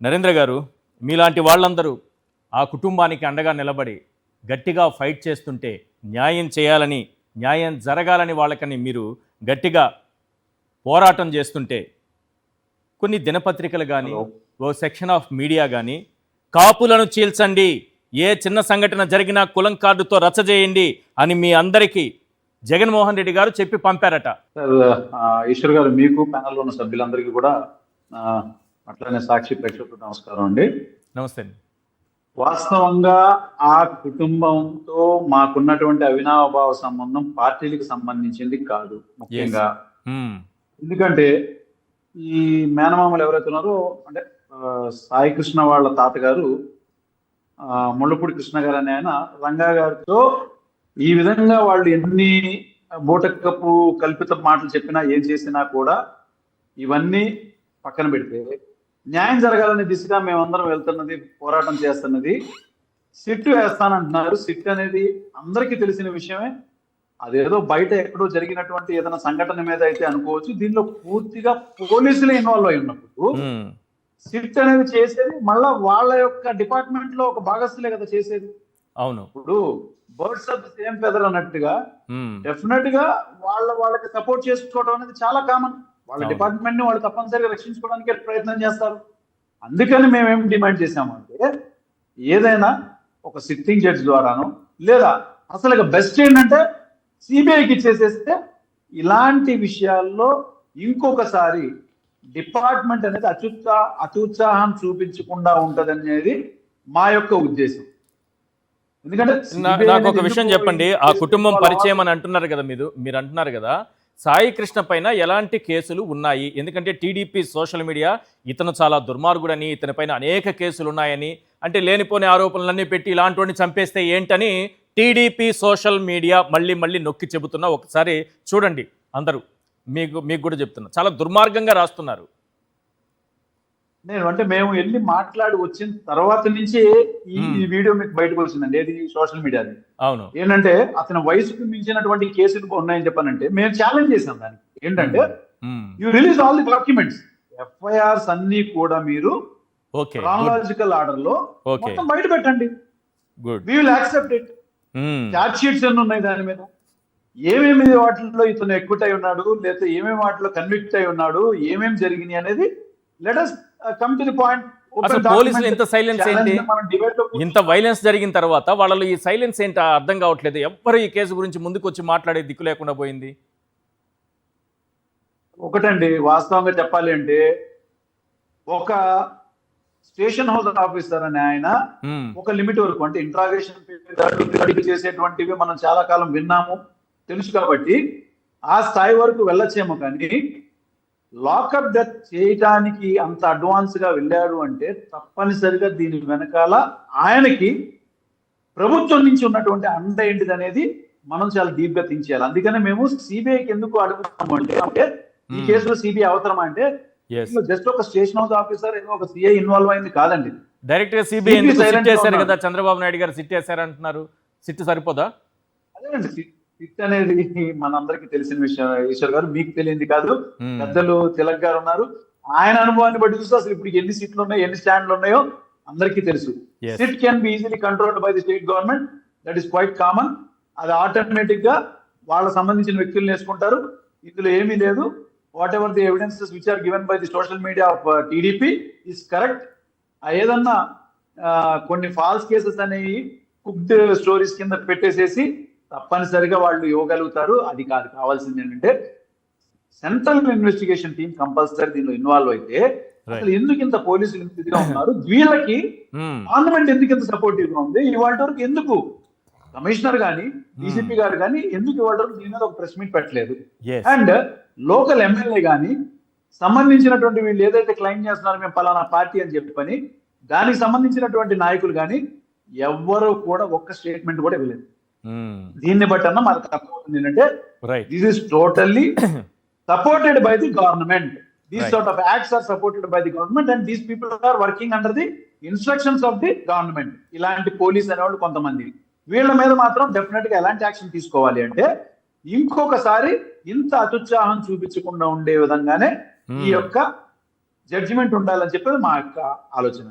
నరేంద్ర గారు, మీలాంటి వాళ్ళందరూ ఆ కుటుంబానికి అండగా నిలబడి గట్టిగా ఫైట్ చేస్తుంటే, న్యాయం చేయాలని, న్యాయం జరగాలని వాళ్ళకని మీరు గట్టిగా పోరాటం చేస్తుంటే, కొన్ని దినపత్రికలు కానీ, ఓ సెక్షన్ ఆఫ్ మీడియా కానీ, కాపులను చీల్చండి, ఏ చిన్న సంఘటన జరిగినా కులం కార్డుతో రచ్చ చేయండి అని మీ అందరికీ జగన్మోహన్ రెడ్డి గారు చెప్పి పంపారట. ఈశ్వర్ గారు, మీకు ప్యానల్లో ఉన్న సభ్యులందరికీ కూడా అట్లనే సాక్షి ప్రేక్షకులకు నమస్కారం అండి. నమస్తే. వాస్తవంగా ఆ కుటుంబంతో మాకున్నటువంటి అవినాభావ సంబంధం పార్టీలకు సంబంధించింది కాదు ముఖ్యంగా. ఎందుకంటే ఈ మేనమామలు ఎవరైతే ఉన్నారో, అంటే సాయి కృష్ణ వాళ్ళ తాతగారు ముళ్ళపూడి కృష్ణ గారు అనే ఆయన రంగా గారితో ఈ విధంగా వాళ్ళు ఎన్ని బూటకపు కల్పిత మాటలు చెప్పినా ఏం చేసినా కూడా ఇవన్నీ పక్కన పెడితే న్యాయం జరగాలనే దిశగా మేమందరం వెళ్తున్నది, పోరాటం చేస్తున్నది. సిట్ వేస్తానంటున్నారు. సిట్ అనేది అందరికీ తెలిసిన విషయమే. అదేదో బయట ఎక్కడో జరిగినటువంటి ఏదైనా సంఘటన మీద అయితే అనుకోవచ్చు. దీనిలో పూర్తిగా పోలీసులు ఇన్వాల్వ్ అయి ఉన్నప్పుడు సిట్ అనేది చేసేది మళ్ళా వాళ్ళ యొక్క డిపార్ట్మెంట్ లో ఒక భాగస్తులే కదా చేసేది. అవును. ఇప్పుడు birds of the same feather అన్నట్టుగా డెఫినెట్ గా వాళ్ళకి సపోర్ట్ చేసుకోవడం అనేది చాలా కామన్. వాళ్ళ డిపార్ట్మెంట్ ని వాళ్ళు తప్పనిసరిగా రక్షించుకోవడానికి ప్రయత్నం చేస్తారు. అందుకని మేమేం డిమాండ్ చేశామంటే, ఏదైనా ఒక సిట్టింగ్ జడ్జి ద్వారానో, లేదా అసలు బెస్ట్ ఏంటంటే సిబిఐకి ఇచ్చేసేస్తే ఇలాంటి విషయాల్లో ఇంకొకసారి డిపార్ట్మెంట్ అనేది అత్యుత్సాహం చూపించకుండా ఉంటదనేది మా యొక్క ఉద్దేశం. ఎందుకంటే నాకు ఒక విషయం చెప్పండి, ఆ కుటుంబం పరిచయం అని అంటున్నారు కదా, మీరు అంటున్నారు కదా, సాయి కృష్ణ పైన ఎలాంటి కేసులు ఉన్నాయి? ఎందుకంటే టీడీపీ సోషల్ మీడియా ఇతను చాలా దుర్మార్గుడని, ఇతని పైన అనేక కేసులు ఉన్నాయని, అంటే లేనిపోని ఆరోపణలన్నీ పెట్టి ఇలాంటివన్నీ చంపేస్తే ఏంటని టీడీపీ సోషల్ మీడియా మళ్ళీ నొక్కి చెబుతున్నా. ఒకసారి చూడండి అందరూ, మీకు కూడా చెప్తున్నా, చాలా దుర్మార్గంగా రాస్తున్నారు. మేము వెళ్ళి మాట్లాడి వచ్చిన తర్వాత నుంచి ఈ వీడియో మీకు బయటకు వచ్చిందండి. ఏది సోషల్ మీడియాది. అవును. ఏంటంటే అతని వయసుకు మించినటువంటి కేసులు ఉన్నాయని చెప్పానంటే మేము ఛాలెంజ్ చేసాం దానికి. ఏంటంటే you release all the documents, FIRs అన్ని కూడా మీరు క్రానలాజికల్ ఆర్డర్ లో మొత్తం బయట పెట్టండి. We will accept it. Charge sheets ఎన్ని ఉన్నాయి దాని మీద, ఏమేమి వాటిల్లో ఇతను ఎక్విట్ అయి ఉన్నాడు, లేదా ఏమేమి వాటిలో కన్విక్ట్ అయి ఉన్నాడు, ఏమేమి జరిగినాయి అనేది let us come to the point. అసలు పోలీసులు ఇంత సైలెన్స్ ఏంటి? ఇంత వైలెన్స్ జరిగిన తర్వాత వాళ్ళలో ఈ సైలెన్స్ ఏంటి అర్థం కావట్లేదు. ఎవ్వరు ఈ కేసు గురించి ముందుకు వచ్చి మాట్లాడే దిక్కు లేకుండా పోయింది. ఒకటండి, వాస్తవంగా చెప్పాలి అంటే, ఒక స్టేషన్ హౌస్ ఆఫీసర్ అని ఆయన ఒక లిమిట్ వరకు, అంటే ఇంట్రాగేషన్ చేసేటువంటివి మనం చాలా కాలం విన్నాము, తెలుసు. కాబట్టి ఆ స్థాయి వరకు వెళ్ళొచ్చేమో, కానీ లాకప్ డెత్ చేయటానికి అంత అడ్వాన్స్ గా వెళ్ళాడు అంటే తప్పనిసరిగా దీని వెనకాల ఆయనకి ప్రభుత్వం నుంచి ఉన్నటువంటి అండ ఏంటిది అనేది మనం చాలా డీప్ గా థింక్ చేయాలి. అందుకనే మేము సిబిఐకి ఎందుకు అడుగుతాము అంటే ఈ కేసులో సిబిఐ అవసరమా అంటే, జస్ట్ ఒక స్టేషన్ హౌస్ ఆఫీసర్ ఏదో ఒక సిఐ ఇన్వాల్వ్ అయింది కాదండి. డైరెక్ట్ గా సిబిఐ సిట్ చేశారు కదా, చంద్రబాబు నాయుడు గారు సిట్ చేశారు అంటున్నారు. సిట్ సరిపోదా? అదేనండి, సిట్ అనేది మనందరికీ తెలిసిన విషయం. ఈశ్వర్ గారు, మీకు తెలియంది కాదు. పెద్దలు తిలక్ గారు ఉన్నారు, ఆయన అనుభవాన్ని బట్టి చూస్తే అసలు ఇప్పుడు ఎన్ని సీట్లు ఉన్నాయో, ఎన్ని స్టాండ్లు ఉన్నాయో అందరికీ తెలుసు. SIT can be easily controlled by the state government. That is quite common. అది ఆటోమేటిక్ గా వాళ్ళ సంబంధించిన వ్యక్తులు వేసుకుంటారు. ఇందులో ఏమీ లేదు. Whatever the evidences which are given by the social media of TDP is correct. ఏదన్నా కొన్ని ఫాల్స్ కేసెస్ అనేవి కుక్డ్ స్టోరీస్ కింద పెట్టేసేసి తప్పనిసరిగా వాళ్ళు ఇవ్వగలుగుతారు. అది కాదు, కావాల్సింది ఏంటంటే సెంట్రల్ ఇన్వెస్టిగేషన్ టీం కంపల్సరీ దీనిలో ఇన్వాల్వ్ అయితే అసలు ఎందుకు ఇంత పోలీసులు ఇంతగా ఉన్నారు, వీళ్ళకి గవర్నమెంట్ ఎందుకు ఇంత సపోర్టివ్ గా ఉంది, ఇవాళ వరకు ఎందుకు కమిషనర్ గానీ డీసీపీ గారు కానీ ఎందుకు ఇవాళ వరకు దీని మీద ఒక ప్రెస్ మీట్ పెట్టలేదు? అండ్ లోకల్ ఎమ్మెల్యే గానీ సంబంధించినటువంటి వీళ్ళు ఏదైతే క్లెయిమ్ చేస్తున్నారో మేము పలానా పార్టీ అని చెప్పని, దానికి సంబంధించినటువంటి నాయకులు కానీ ఎవ్వరూ కూడా ఒక్క స్టేట్మెంట్ కూడా ఇవ్వలేదు. దీన్ని బట్టి అన్న మనకు అర్థమవుతుంది ఏంటంటే this is totally supported by the government. These sort of acts are supported by the government and these people are working under the instructions of the government. ఇలాంటి పోలీస్ అనేవాళ్ళు కొంతమంది, వీళ్ళ మీద మాత్రం డెఫినెట్ గా ఎలాంటి యాక్షన్ తీసుకోవాలి అంటే, ఇంకొకసారి ఇంత అత్యుత్సాహం చూపించకుండా ఉండే విధంగానే ఈ యొక్క జడ్జిమెంట్ ఉండాలని చెప్పేది మా యొక్క ఆలోచన.